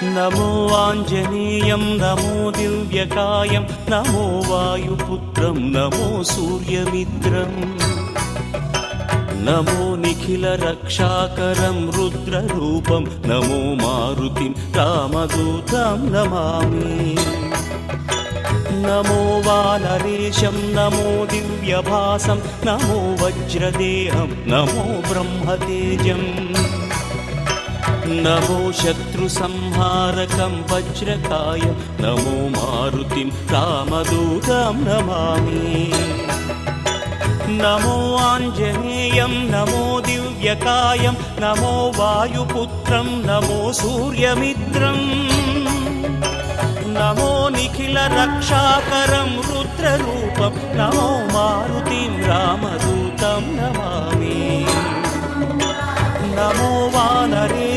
నమో ఆంజనేయం నమో దివ్యకాయం నమో వాయుపుత్రం నమో సూర్యమిత్రం నమో నిఖిల రక్షాకరం రుద్రరూపం నమో మారుతిం రామదూతం నమామి నమో వానరేశం నమో దివ్యభాసం నమో వజ్రదేహం నమో బ్రహ్మతేజం నమో శత్రు సంహారకం వజ్రకాయం నమో మారుతిం రామదూతం నమామి నమో ఆంజనేయం నమో దివ్యకాయం నమో వాయుపుత్రం నమో సూర్యమిత్రం నమో నిఖిల రక్షాకరం రుద్రరూపం నమో మారుతిం రామదూతం నమామి నమో వానరే